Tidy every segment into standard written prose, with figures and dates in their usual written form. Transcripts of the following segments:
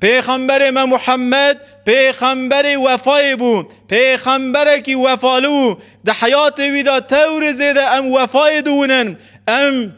پیغمبر ما محمد پیغمبر وفای بو، پیغمبر کی وفالو ده حیات ویدا تور زیده ام وفای دونن، ام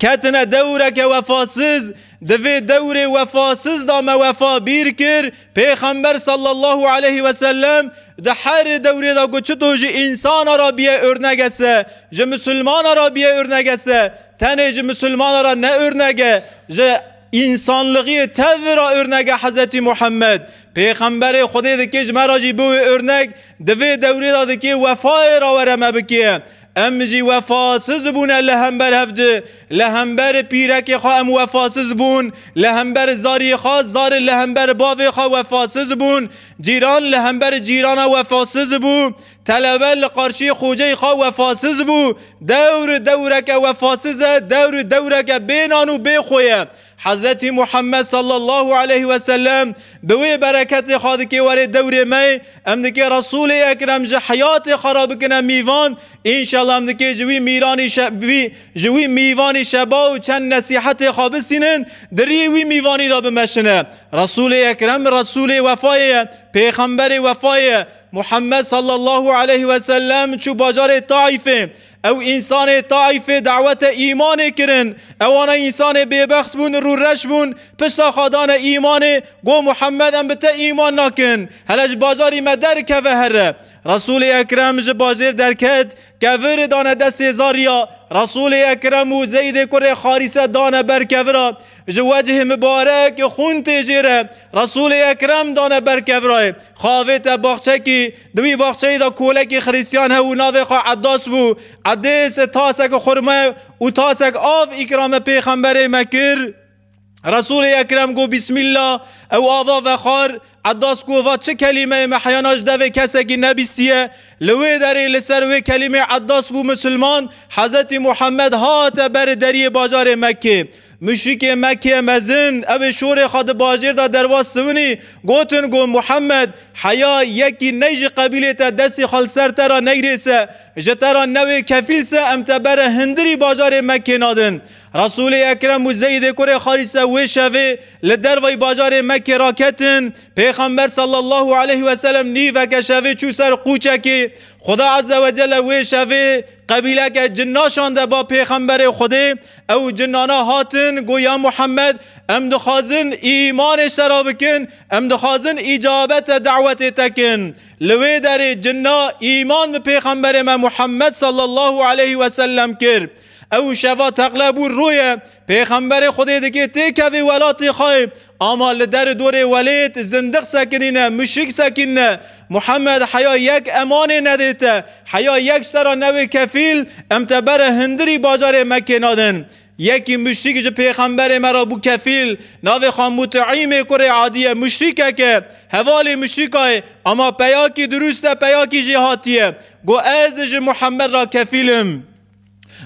کتن دوره که وفاسز دوی دور وفاسز دا ما وفا بیر کر. پیغمبر صلی الله علیه و سلم ده هر دوره دا گو چطور جه انسان را بیه ارنگسه، جه مسلمان را بیه ارنگسه، تنه جه مسلمان را نه ارنگه، جه انسانلغی تاو را ارنگه حضرت محمد. پیغمبر خودی ده که جمراجی بوی ارنگ دوی دوره دا ده که وفای را ورمه بکیه. ام جی وفاسز بون لهمبر هفته، لهمبر پیرک خواه ام وفاسز بون، لهمبر زاری خواه زار لهمبر باوی خواه وفاسز بون، جیران لهمبر جیران وفاسز بون، طلبه لقارشی خوجه خواه وفاسز بون. دور دورک وفاسزه، دور دورک بینانو بخویه. حضرت محمد صلی الله علیه و سلم بوی برکت خواهد که وارد دور می ام که رسول اکرم جه حیات خراب کنه میوان، انشالله ام که جوی میوانی شبا و چند نصیحت خوابستینن دری وی میوانی دا بمشنه. رسول اکرم رسول وفای، پیغمبر وفای. محمد صلی الله علیه و سلم چو باجار طائفه او انسان طائف دعوت ایمان کرن، اوانا انسان بیبخت بون رو رش بون پشتا خادان ایمان گو محمد ام بتا ایمان ناکن هلج بازاری مدر که هره. رسول اکرم جه بازار درکت کفر دانه دست زاریا، رسول اکرم و زید کره خاریسه دانه بر کفرا جه وجه مبارک خون تیجیره. رسول اکرم دانه بر کفرای خواهیت باخچه کی دوی باخچه دا کولک خریسیان هاو ناوی خواه عداس بو، عدیس تاسک خرمه و تاسک آف اکرام پیغمبر مکر. رسول اکرم گو بسم الله او آوا و خار عداس گو و چه کلمه محیاناش دوی کسی که نبیستیه لوی داری لسر و کلمه عداس بو مسلمان. حضرت محمد هات بر دری باجار مکه، مشرک مکه مزن او شور خود باجر دا درواز سونی گوتن گو محمد حیا یکی نیج قبیله تا دستی خال سر ترا نگریسه جترا نوی کفیلسه امتبر هندری باجار مکه نادن. رسول اکرم و زید کره خاریسه و شوه لدروی باجار مکه راکتن. پیغمبر صلی الله علیه و سلم نیو که شوه چو سر قوچه که خدا عز و جل و شوه قبیله که جناشان ده با پیغمبر خدا او جنانا هاتن گو یا محمد ام دخازن ایمان شرا بکن، ام دخازن اجابت دعوت تکن. لوی در جنا ایمان به پیغمبر ما محمد صلی الله علیه و سلم کرد. او شوا تقلبو روی پیغمبر خدا دیگه تکوی ولاتی خواهی اما لدر دور ولیت زندق سکنینه مشرک سکنینه. محمد حیا یک امان ندیته، حیا یک سرا نوی کفیل امتبر هندری باجار مکه نادن. یکی مشرک جو پیغمبر مرا بو کفیل ناوی خان متعیم کره عادیه مشرکه که حوالی مشرکه اما پیاکی درسته پیاکی جهاتیه گو از جو محمد را کفیلم.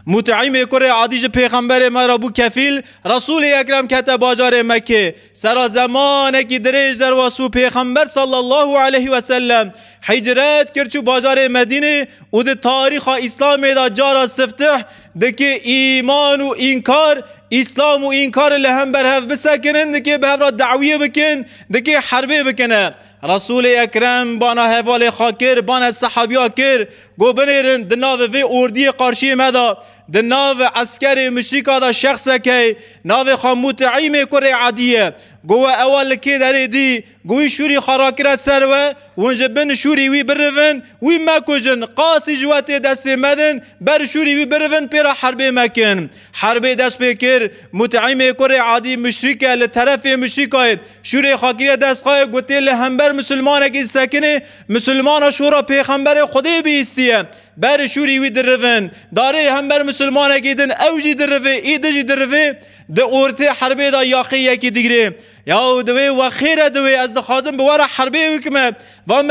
متعیم کره عادی پیغمبر مرا بو کفیل. رسول اکرم کت باجار مکه سرا زمانه کی دریج در واسو پیغمبر صلی الله علیه و سلم هجرت کرد چو باجار مدینه و ده تاریخ اسلام دا جارا سفتح دکه ایمان و انکار اسلام و انکار لهم برهف بسکنن دکه به را دعویه بکن دکه حربه بکنه. رسول اکرم بانا حوال خاکر بانا صحابیا کر گو بنیرن دناو وی اردی قارشی مدا دناو عسکر مشرکا دا شخص که ناو خاموت عیم کره عادیه گو اول که داره دی گوی شوری خراکره سروه ونجا بن شوری وی برون وی مکوجن قاسی جوات دست مدن بر شوری وی برون پیرا حربه مکن. حربه دست بکر متعیم کره عادی مشرکه لطرف مشرکه شوری خاکره دست خواه گوته لهمبر مسلمانه که سکنه مسلمان شورا پیغمبر خدا بیستیه بر شوری وی درون داره هم بر مسلمانه که دن اوجی دروه ایدجی دروه ده اورته حربه دا یاقی یکی دیگره یا دوی و خیره دوی از خازم بواره حربه وکمه و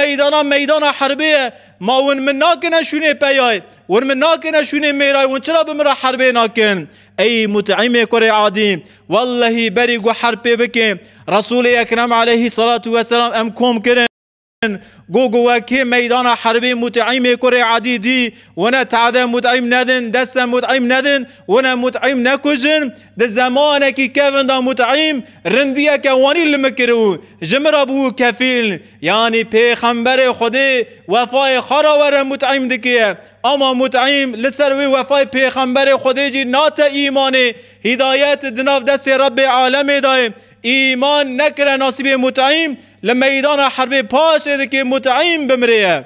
میدان حربه ما ون من ناکنه شونه پیای ون من ناکنه شونه میرای ون چرا بمرا حربه ناکن. ای متعیم کره عادی والله بری گو حربه بکن. رسول اکرم علیه الصلاة والسلام ام کوم کرن گو که میدان حربی متعیم کره عدیدی و نه تعده متعیم ندن دست متعیم ندن و نه متعیم نکجن ده زمانه که کفن دا متعیم رندیه که وانی لمکرو جمرا بو کفیل یعنی پیغمبر خودی وفای خراور متعیم دکیه اما متعیم لسر وی وفای پیغمبر خودی جی نات ایمان هدایت دناف دست رب عالم دای ایمان نکره ناصیب متعیم لمیدان حرب پاش که متعیم بمریه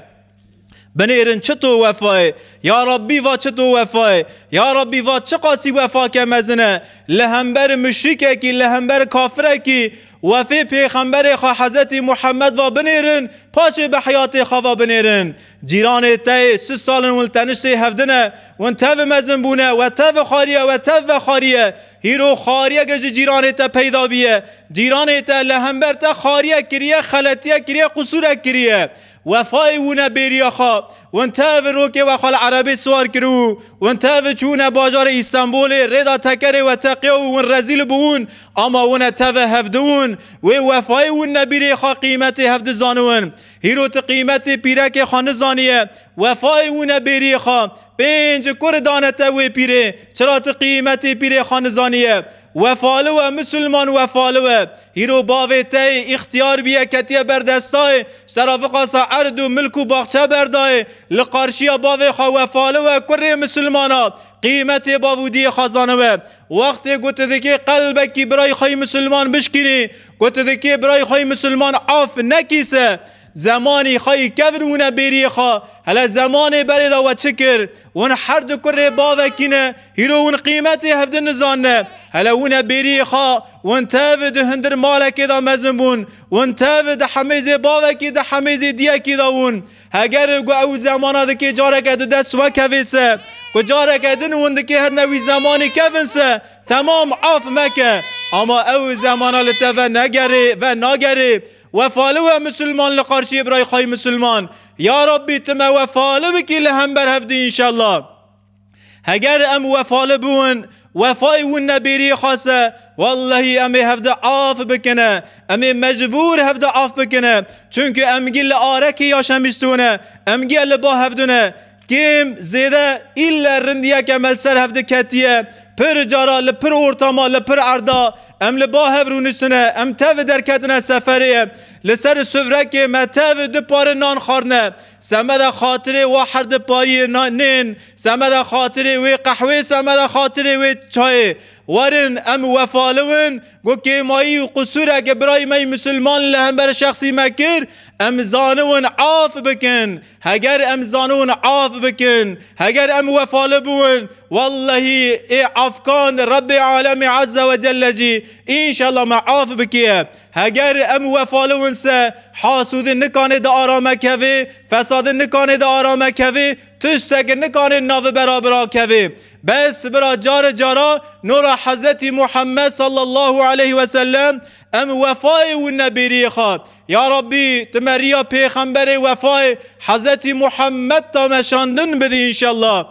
بنیرن چطور وفای یا ربی و چطور وفای یا ربی و چه قاسی وفا که مزنه لهمبر مشرکه کی لهمبر کافره کی وفی پیغمبر خواه حضرت محمد و بنیرن پاش به حیات خواه بنیرن جیران تای 3 سال ولتنشتی هفدنه و تاو مزن بونه و تاو خاریه و تاو خاریه هیرو خاریه که جیران تا پیدا بیه جیران تا لهمبر تا خاریه کریه خلطیه کریه قصوره کریه وفای وونه بیریا خوا وانتاو روکه و خال عربی سوار کرو وانتاو چونه باجار استانبول ردا تکره و تقیو ون رزیل بون اما ونه تاو هفدون و وفای ونه بیری خوا قیمت هفد زانون هیرو تا قیمت پیرک خانه زانیه وفای ونه بیری خوا 5 کردانه تاوی پیره چرا تا قیمت پیره خانه زانیه وفالوه مسلمان وفالوه هیرو باوی تی اختیار بیه کتیه بردستای شرافقاسا عرض و ملک و باغچه بردای لقارشیا باوی خواه وفالوه کره مسلمانا قیمت باودی خزانوه وقتی گوته دکی قلبکی برای خواه مسلمان بشکنی گوته دکی برای خواه مسلمان عاف نکیسه زمانی خواهی کفرونه بیری خواه هلا زمانی برده و چکر ون حرد کره باوکینه هیرو ون قیمتی هفته نزانه هلا ون بیری خواه ون تاو ده هندر مالکی دا مزنبون ون تاو ده حمیزی باوکی ده حمیزی دیکی دا ون هگر گو او زمانه ده که جارک ده دست و کفیسه گو جارک ده ون ده که هر نوی زمانی کفنسه تمام عاف مکه اما او زمانه لطفه نگره و نگره وفالو مسلمان لقارشی برای خواهی مسلمان یا ربی تما وفالو بکی لهم بر هفته انشالله اگر ام وفالو بون وفای ون نبیری خاصه والله امی هفته عاف بکنه امی مجبور هفته عاف بکنه چونکه امگی لآرکی یا شمیستونه امگی لبا هفتونه کم زیده ایلا رندیه که ملسر هفته کتیه پر جارا لپر ارتاما لپر عردا ام لبا هفرونسونه ام تاو درکتنه سفریه لسر سفرک ما تاو دو پار نان خارنه سمد خاطره و حرد پاری نین سمد خاطره و قحوه سمد خاطره و چای ورن ام وفالون گو که مایی و قصوره که برای مای مسلمان لهم بر شخصی مکر ام زانون عاف بکن اگر ام زانون عاف بکن اگر ام وفال بون والله ای عفکان رب عالم عز و جل جی انشالله ما عاف بکیه اگر ام وفالون سه حاسود نکانه دا آرامه کوی فساد نکانه دا آرامه کوی تشتک نکانه ناو برابرا کوی بس برا جار جارا نور حضرت محمد صلی الله علیه و سلم ام وفای و نبیری خواد یا ربی تمریا پیغمبر وفای حضرت محمد تا مشاندن بده انشالله